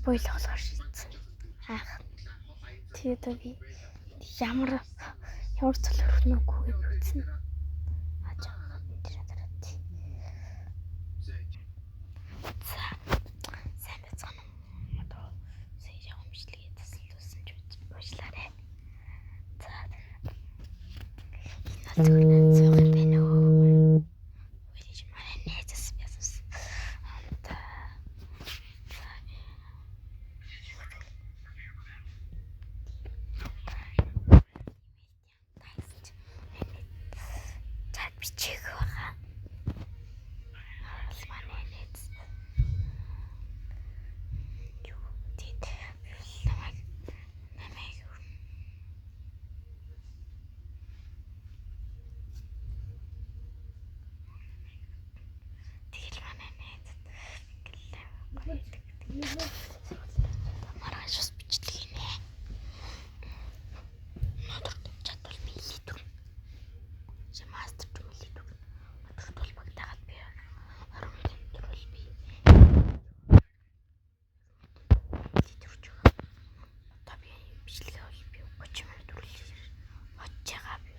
Бойлохлоор шийдсэн. Аах. Тэгээд би ямар цолор хөрнөггүй үзсэн. Ажаа энэ дараад. Сайн бацгаана уу? Одоо сая юмшлигээ тасалдуулсан ч уучлаарай. За. Энэ зөвхөн байна уу? Үгүй манай найзаас ясас. Бичиг байгаа. Манай найз. Юу тийм намайг тэгэл манай найз маргааш бас бичлэг нэ. Өнөөдөр чадвал би илийдэг. Чи мастер ч илийдэг. Өнөөдөр бол багтаагаад би 20 минут төрөл би илийдэж байгаа. Одоо би бичлэгээ бол би 30 минут төрөл очиж байгаа би.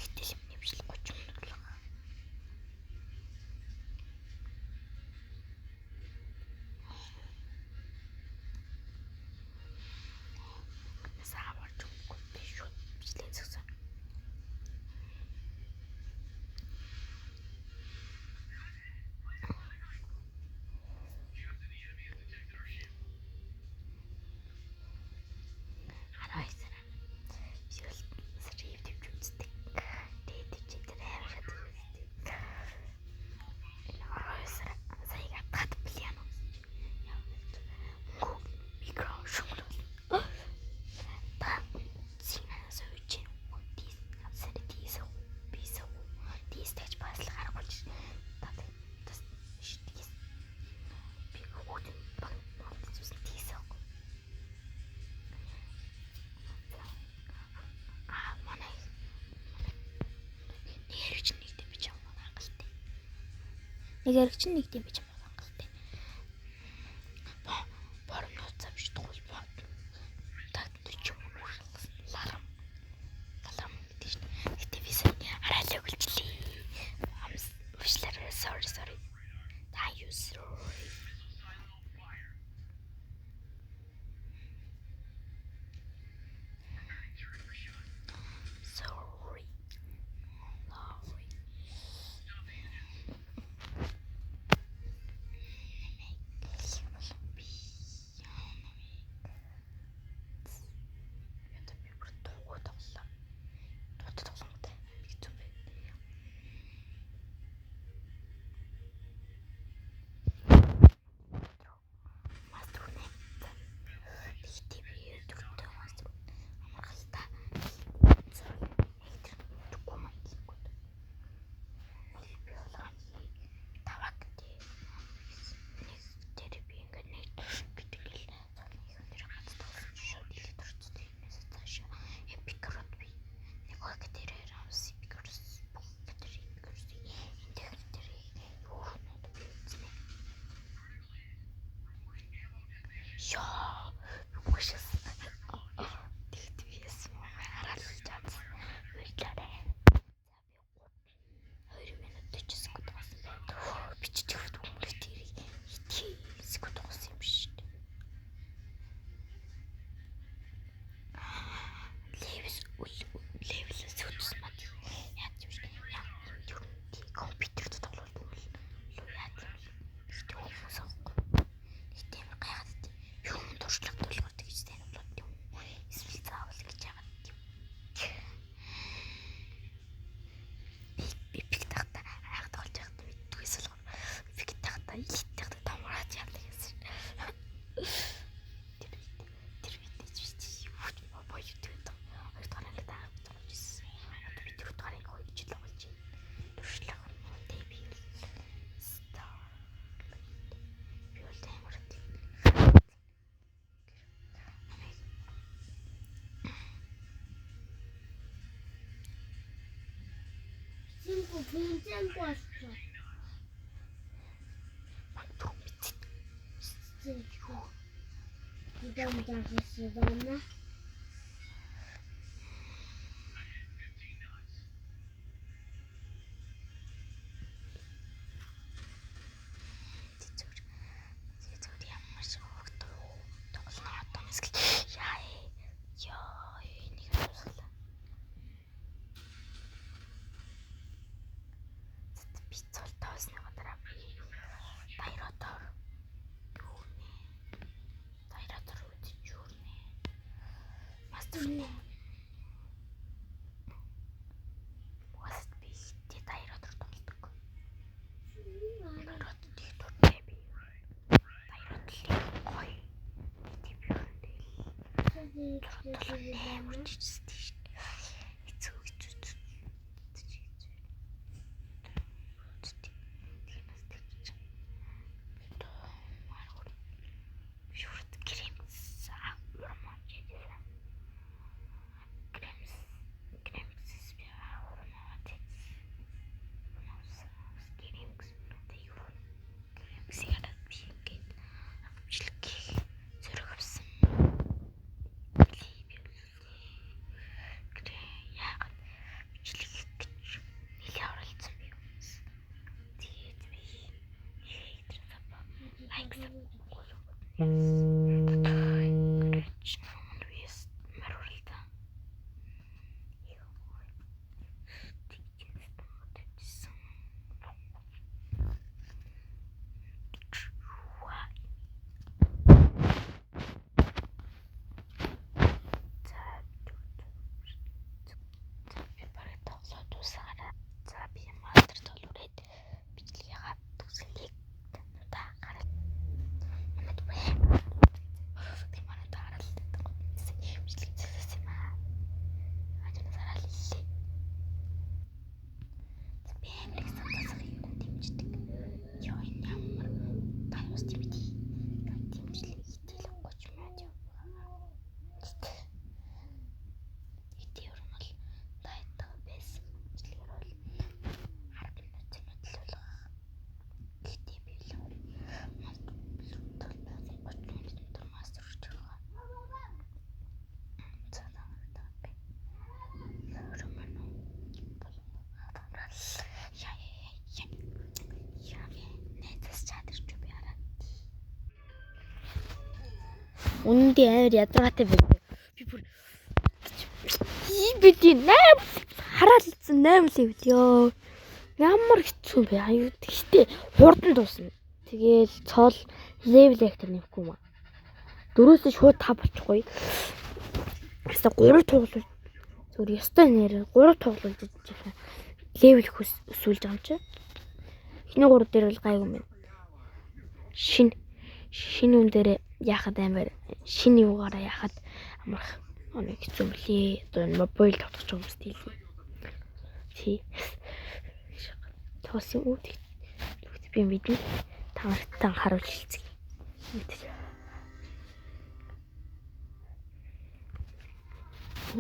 Ихтэл миний бичлэг 30 минут л байгаа. Нэг яригч нэг дэм бич байгаа хангалттай. Борон нууцаа биш тул бод. Тагтч юм уу ларам. Ларам гэдэг чинь. Гэтэ би сая хараалаа үлчлээ. Уучлаарай, sorry. Та юу sorry. Бензин болсон. Угаас би хитээ даяараа тоглодог. Даяараа дуртай би. Даяараа гоё. Тийм юм дээр. Үнэндээ амар ядаргаатай байдаг. Би бүр бид 8 хараад ийцэн 8 левел ёо. Ямар хэцүү бэ? Аюу тэгтээ хурдан дуусна. Тэгээл цол левел актер нэхгүй юм аа. 4-өөс шууд 5 болчихгүй. Яста 3 тоглож зүгээр ястай нэр 3 тоглож ижих. Левел өсүүлж байгаа юм чи. Эхний 3 дээр бол гайгүй юм. Шинэ үн дээр яхад амар шинэ юугаараа яхад амарх оног хэцүү мөлий. Одоо мобайл тоглож байгаа хүмүүс тийм. Тий. Тоос юм уу? Би мэднэ. Тамартан харуулж хэлцгий.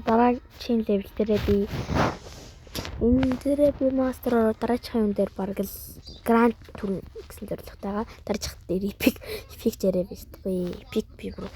Дараагийн левел дээрээ би энэ дээрээ би мастероор дараагийн юм дээр бараг л гранд түр гэсэн зорилготойгоо дараачих дээр эпик зэрэг бистгүй эпик би бүр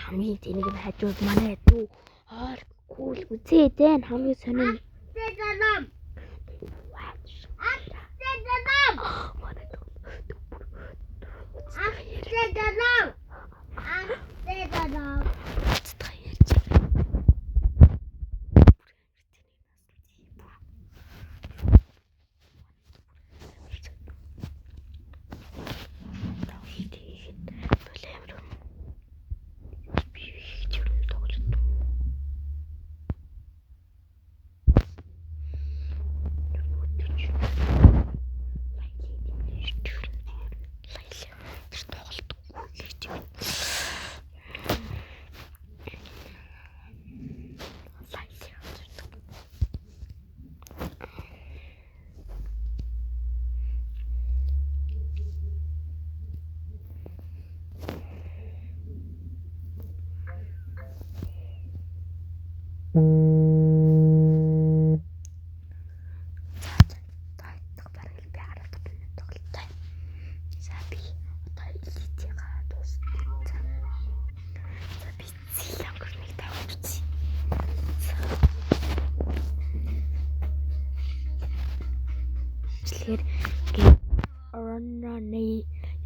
хамгийн тэнэг нь хажууд манай дүү хоор кул үзээ дээ хамгийн сонин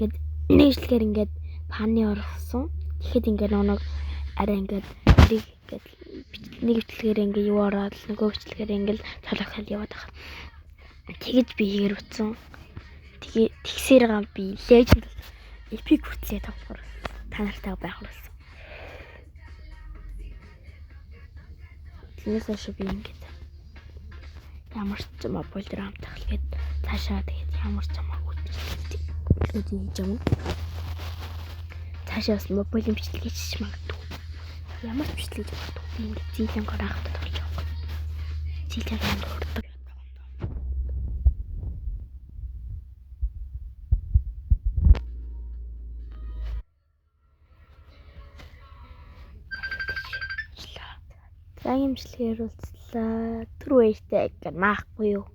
Гэт нэжлэхээр ингээд паны орсон. Тэгэхэд ингээд нэг арай ингээд нэг бичлэгээр ингээд юу ороод нөгөө бичлэгээр ингээд толгоход яваад байгаа. Тэгэж би хийгэр утсан. Тэгсээр гам би леженд эпик хүртлээ тоглохоор та нартай байх болсон. Тэрнээс хойш би ингээд ямар ч юм болдор хамтах гээд цаашаа тэгээд ямар ч юм бичлэг хийж юм. Цаашаа бас мобилийн бичлэг хийж магадгүй. Ямар ч бичлэг хийж магадгүй. Би ингээд зилэн гарахад тоглож байгаа. Зилэн гарахад За юм бичлэгээр уулзлаа. Түр баяртай гэнэ маахгүй юу?